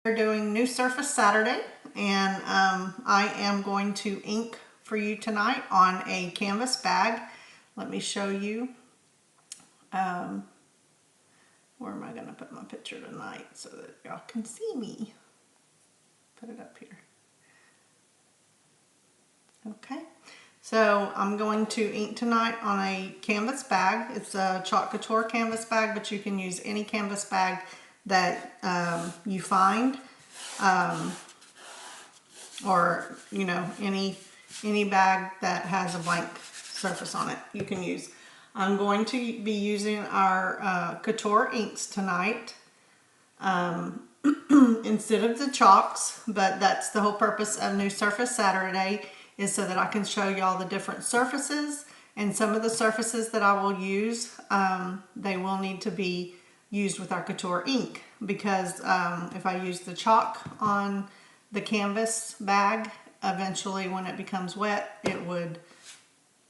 We're doing New Surface Saturday, and I am going to ink for you tonight on a canvas bag. Let me show you. Where am I going to put my picture tonight so that y'all can see me? Put it up here. Okay, so I'm going to ink tonight on a canvas bag. It's a Chalk Couture canvas bag, but you can use any canvas bag that you find, or any bag that has a blank surface on it you can use. I'm going to be using our Couture Inks tonight instead of the chalks, but that's the whole purpose of New Surface Saturday, is so that I can show you all the different surfaces, and some of the surfaces that I will use, they will need to be used with our Couture ink, because if I use the chalk on the canvas bag, eventually when it becomes wet it would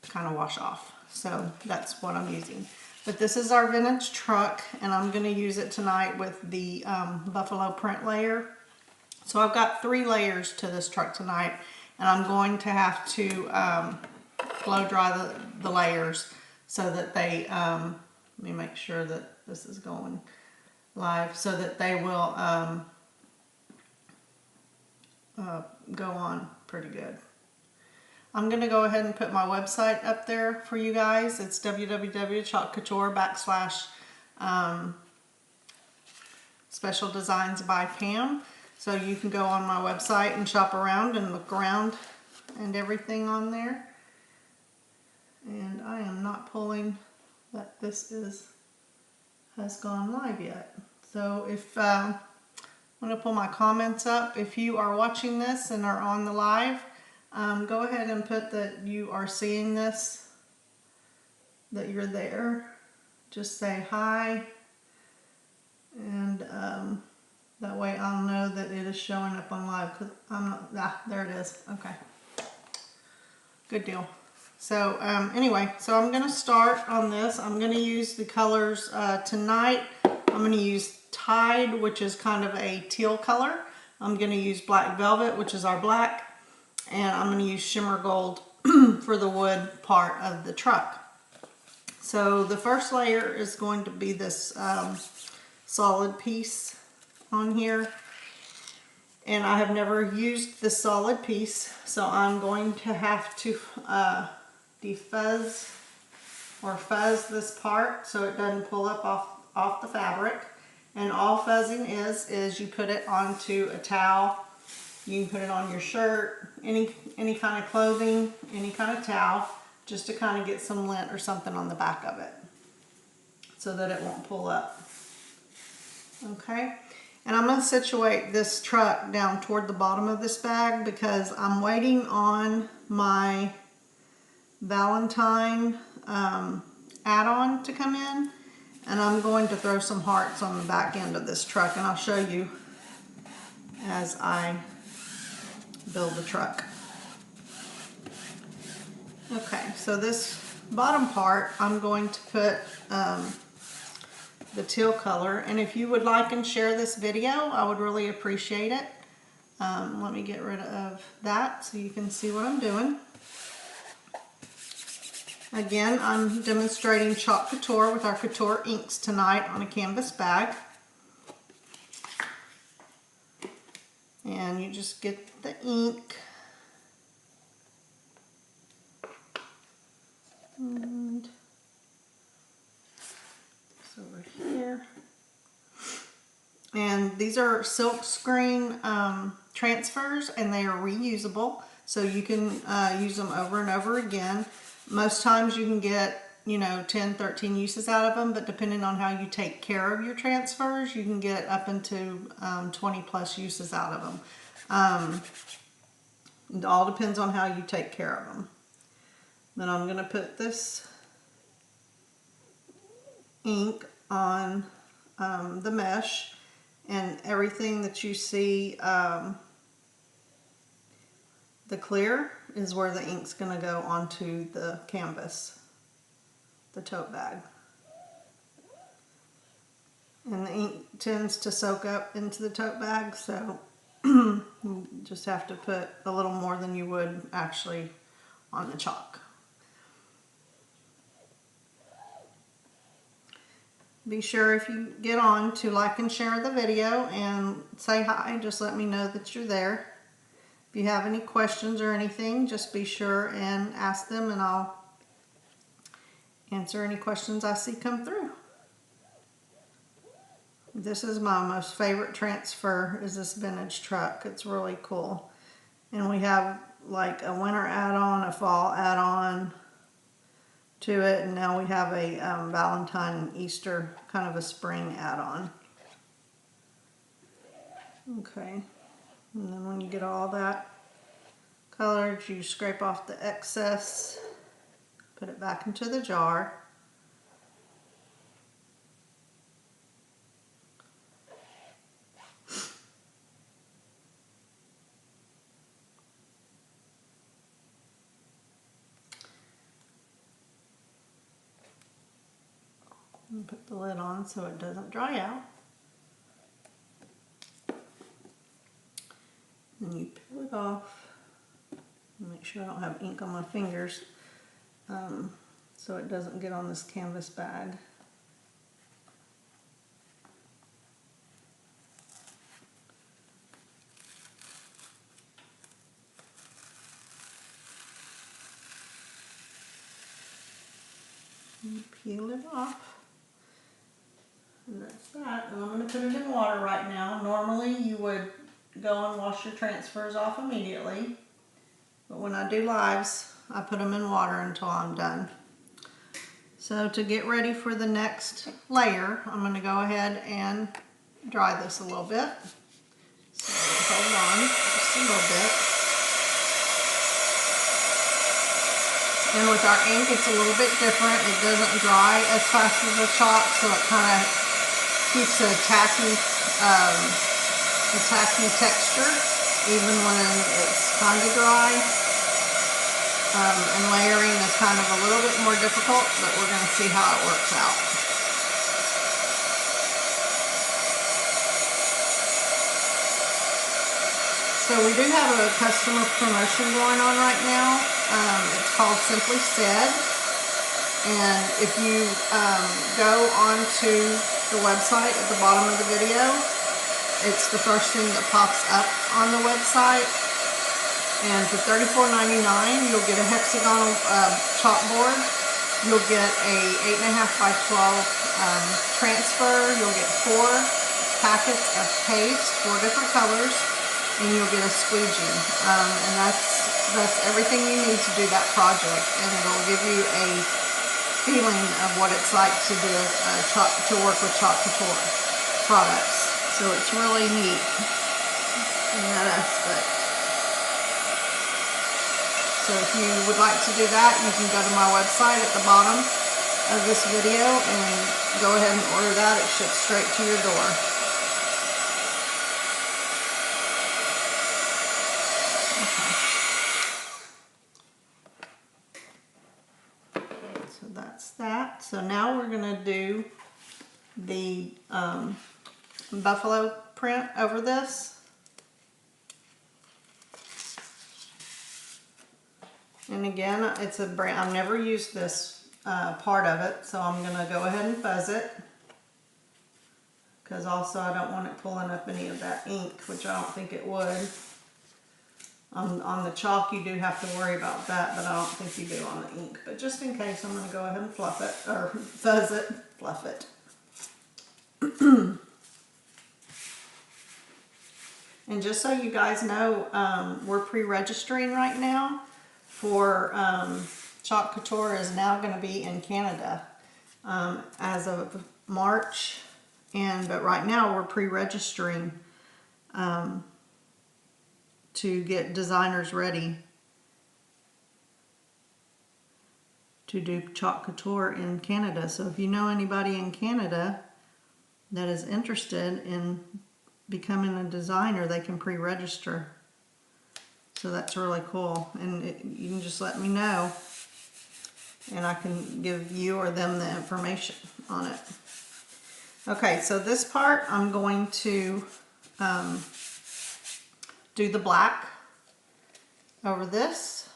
kind of wash off. So that's what I'm using. But this is our vintage truck, and I'm going to use it tonight with the buffalo print layer. So I've got 3 layers to this truck tonight, and I'm going to have to blow dry the layers so that they, let me make sure that this is going live, so that they will go on pretty good. I'm going to go ahead and put my website up there for you guys. It's www.chalkcouture/ Special Designs by Pam. So you can go on my website and shop around and look around and everything on there. And I am not pulling that this has gone live yet. So if I'm going to pull my comments up. If you are watching this and are on the live, go ahead and put that you are seeing this, that you're there. Just say hi, and that way I'll know that it is showing up on live, because I'm not, there it is. Okay, good deal. So anyway, so I'm going to start on this. I'm going to use the colors tonight. I'm going to use Tide, which is kind of a teal color. I'm going to use Black Velvet, which is our black. And I'm going to use Shimmer Gold for the wood part of the truck. So the first layer is going to be this solid piece on here. And I have never used the solid piece, so I'm going to have to defuzz or fuzz this part so it doesn't pull up off the fabric. And all fuzzing is you put it onto a towel. You can put it on your shirt, any kind of clothing, any kind of towel, just to kind of get some lint or something on the back of it so that it won't pull up. Okay, and I'm going to situate this truck down toward the bottom of this bag because I'm waiting on my Valentine add-on to come in, and I'm going to throw some hearts on the back end of this truck, and I'll show you as I build the truck. Okay, so this bottom part I'm going to put the teal color, and if you would like and share this video, I would really appreciate it. Let me get rid of that so you can see what I'm doing. Again, I'm demonstrating Chalk Couture with our Couture Inks tonight on a canvas bag. And you just get the ink. And it's over here. And these are silk screen transfers, and they are reusable, so you can use them over and over again. Most times you can get 10, 13 uses out of them, but depending on how you take care of your transfers, you can get up into 20 plus uses out of them. It all depends on how you take care of them. Then I'm going to put this ink on the mesh, and everything that you see, the clear is where the ink's going to go onto the canvas, the tote bag. and the ink tends to soak up into the tote bag, so you just have to put a little more than you would actually on the chalk. Be sure if you get on to like and share the video and say hi. Just let me know that you're there. If you have any questions or anything, just be sure and ask them, and I'll answer any questions I see come through. This is my most favorite transfer, is this vintage truck. It's really cool. And we have like a winter add-on, a fall add-on to it, and now we have a Valentine and Easter, kind of a spring add-on. Okay, and then when you get all that colored, you scrape off the excess, put it back into the jar. And put the lid on so it doesn't dry out. Then you peel it off. Make sure I don't have ink on my fingers so it doesn't get on this canvas bag. And peel it off. And that's that. And I'm going to put it in water right now. Normally you would go and wash your transfers off immediately. But when I do lives, I put them in water until I'm done. So to get ready for the next layer, I'm going to go ahead and dry this a little bit. So hold on just a little bit. And with our ink, it's a little bit different. It doesn't dry as fast as the chalk, so it kind of keeps a tacky texture even when it's kind of dry. And layering is kind of a little bit more difficult, but we're going to see how it works out. So we do have a customer promotion going on right now. It's called Simply Said. And if you go onto the website at the bottom of the video, it's the first thing that pops up on the website. And for $34.99, you'll get a hexagonal chalkboard. You'll get a 8.5 by 12 transfer. You'll get 4 packets of paste, 4 different colors, and you'll get a squeegee. And that's everything you need to do that project. And it'll give you a feeling of what it's like to do to work with Chalk Couture products. So it's really neat in that aspect. So if you would like to do that, you can go to my website at the bottom of this video and go ahead and order that. It ships straight to your door. Okay. So that's that. So now we're going to do the buffalo print over this. And again, it's a brand, I've never used this part of it, so I'm going to go ahead and fuzz it. Because also I don't want it pulling up any of that ink, which I don't think it would. On the chalk you do have to worry about that, but I don't think you do on the ink. But just in case, I'm going to go ahead and fluff it, or fuzz it, fluff it. And just so you guys know, we're pre-registering right now. For Chalk Couture is now going to be in Canada as of March, but right now we're pre-registering to get designers ready to do Chalk Couture in Canada. So if you know anybody in Canada that is interested in becoming a designer, they can pre-register. So that's really cool, and you can just let me know, and I can give you or them the information on it. Okay, so this part I'm going to do the black over this.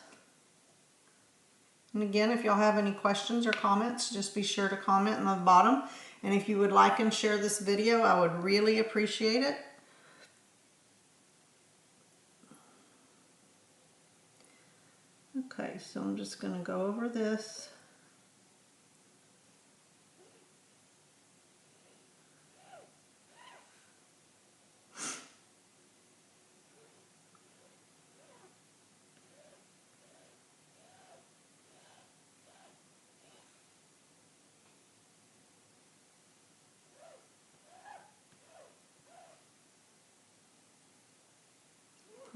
And again, if y'all have any questions or comments, just be sure to comment in the bottom. And if you would like and share this video, I would really appreciate it. Okay, so I'm just going to go over this.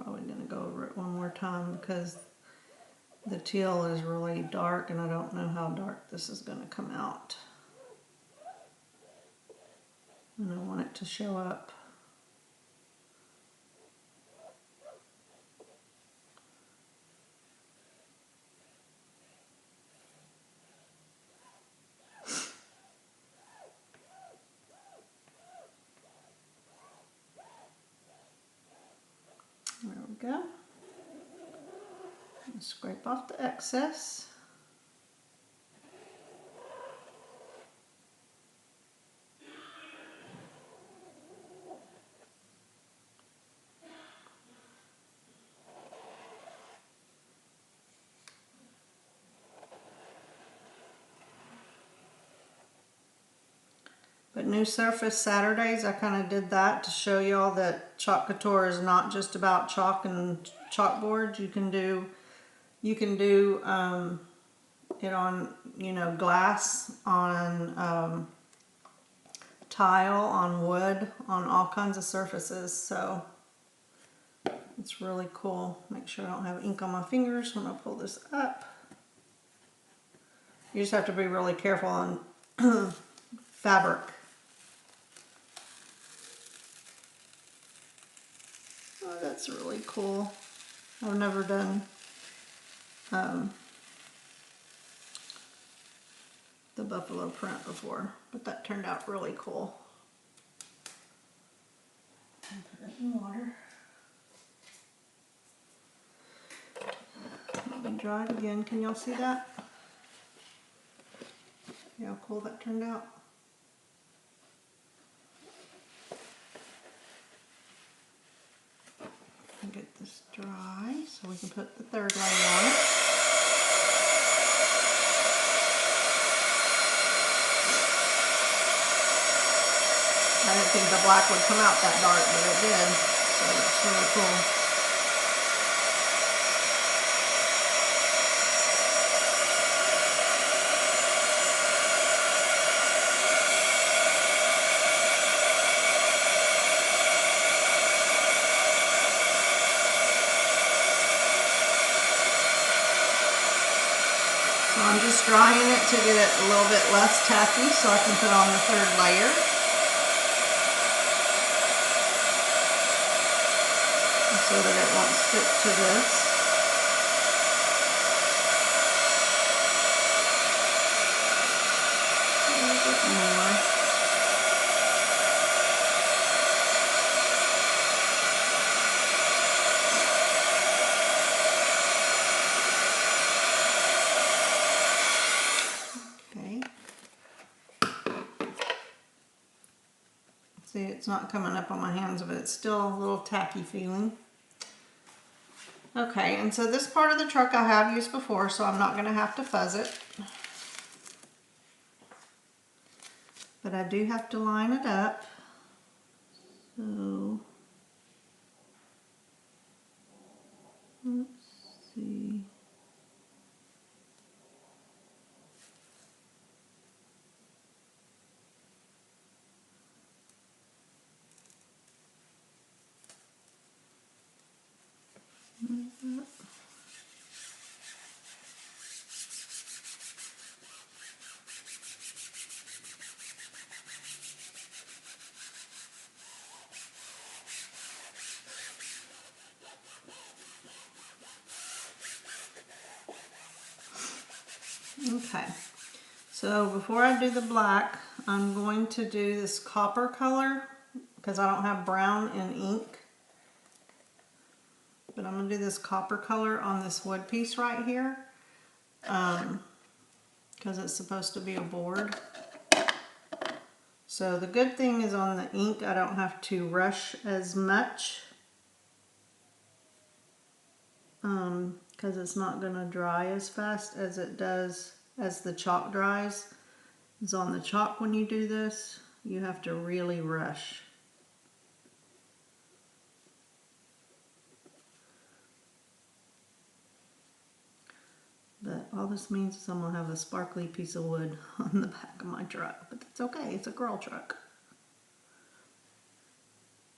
Probably going to go over it one more time because the teal is really dark and I don't know how dark this is going to come out. And I want it to show up. There we go. Scrape off the excess. But New Surface Saturdays, I kind of did that to show y'all that Chalk Couture is not just about chalk and chalkboards. You can do it on, you know, glass, on tile, on wood, on all kinds of surfaces. So it's really cool. Make sure I don't have ink on my fingers when I pull this up. You just have to be really careful on fabric. Oh, that's really cool. I've never done the buffalo print before, but that turned out really cool. Put it in water. Let me dry it again. Can y'all see that? See how cool that turned out? Get this dry so we can put the third layer on it. I didn't think the black would come out that dark, but it did, so it's really cool. I'm just drying it to get it a little bit less tacky so I can put on the third layer. So that it won't stick to this. A little bit more. See, it's not coming up on my hands, but it's still a little tacky feeling. Okay, and so this part of the truck I have used before, so I'm not going to have to fuzz it. But I do have to line it up. So, let's see. Okay, so before I do the black, I'm going to do this copper color because I don't have brown in ink. But I'm going to do this copper color on this wood piece right here because it's supposed to be a board. So the good thing is on the ink I don't have to rush as much because it's not going to dry as fast as it does as the chalk dries. It's on the chalk when you do this, you have to really rush. But all this means is I'm going to have a sparkly piece of wood on the back of my truck. But that's okay, it's a girl truck.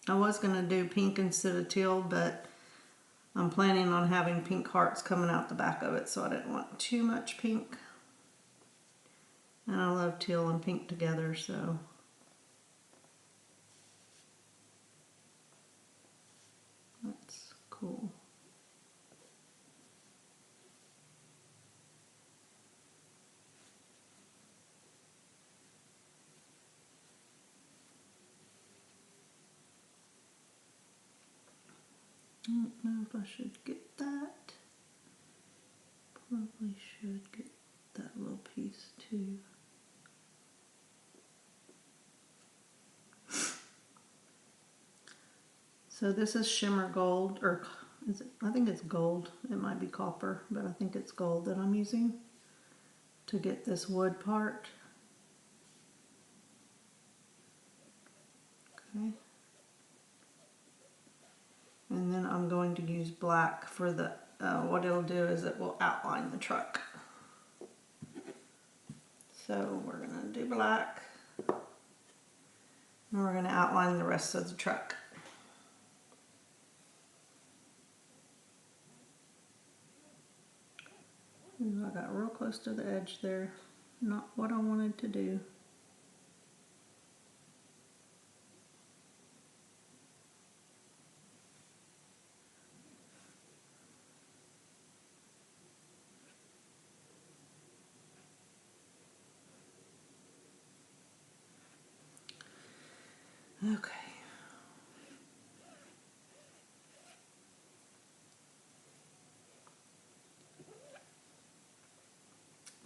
I was going to do pink instead of teal, but I'm planning on having pink hearts coming out the back of it, so I didn't want too much pink. And I love teal and pink together, so. That's cool. I don't know if I should get that. Probably should get that little piece too. So this is shimmer gold, or is it, I think it's gold. It might be copper, but I think it's gold that I'm using to get this wood part. Okay. And then I'm going to use black for the, what it'll do is it will outline the truck. So we're going to do black. And we're going to outline the rest of the truck. Ooh, I got real close to the edge there. Not what I wanted to do. Okay.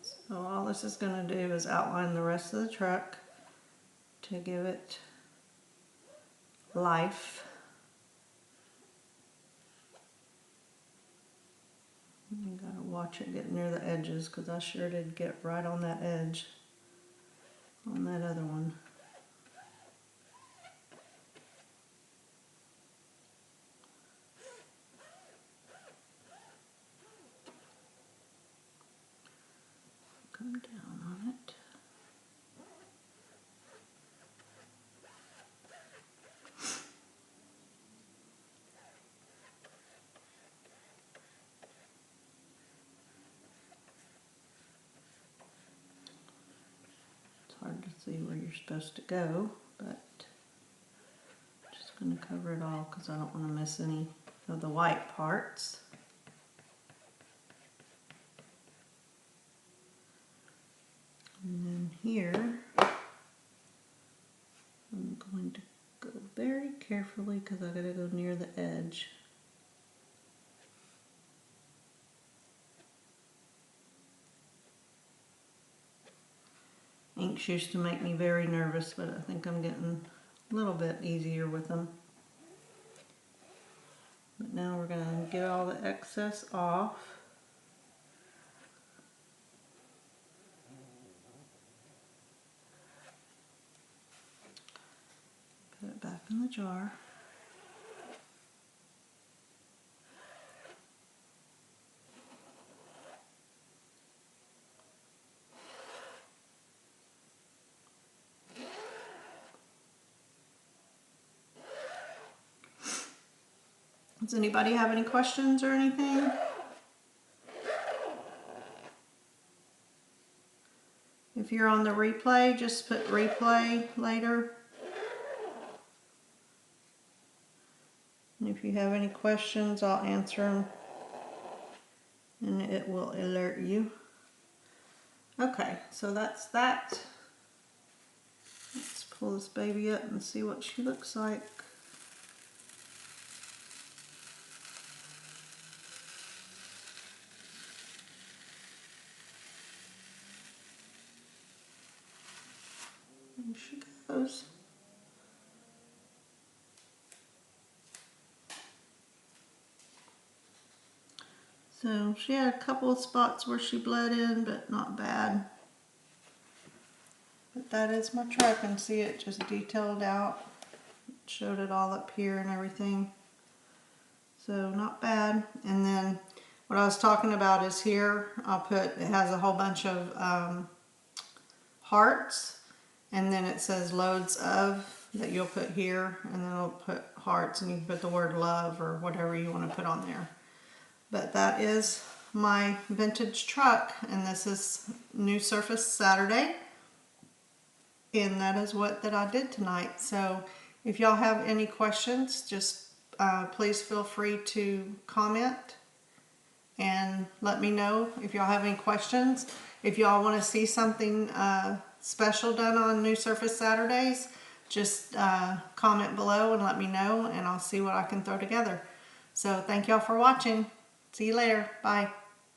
So all this is going to do is outline the rest of the truck to give it life. You gotta watch it get near the edges because I sure did get right on that edge on that other one. Come down on it. It's hard to see where you're supposed to go, but I'm just going to cover it all because I don't want to miss any of the white parts. And then here, I'm going to go very carefully because I gotta go near the edge. Inks used to make me very nervous, but I think I'm getting a little bit easier with them. But now we're going to get all the excess off. Put it back in the jar. Does anybody have any questions or anything? If you're on the replay, just put replay later. And if you have any questions, I'll answer them. And it will alert you. Okay, so that's that. pull this baby up and see what she looks like. There she goes. So she had a couple of spots where she bled in, but not bad. But that is my truck, and see it just detailed out. Showed it all up here and everything. So not bad. And then what I was talking about is here, I'll put, it has a whole bunch of hearts, and then it says loads of, that you'll put here, and then I'll put hearts, and you can put the word love or whatever you want to put on there. But that is my vintage truck, and this is New Surface Saturday, and that is what that I did tonight. So if y'all have any questions, just please feel free to comment and let me know if y'all have any questions. If y'all want to see something special done on New Surface Saturdays, just comment below and let me know, and I'll see what I can throw together. So thank y'all for watching. See you later. Bye.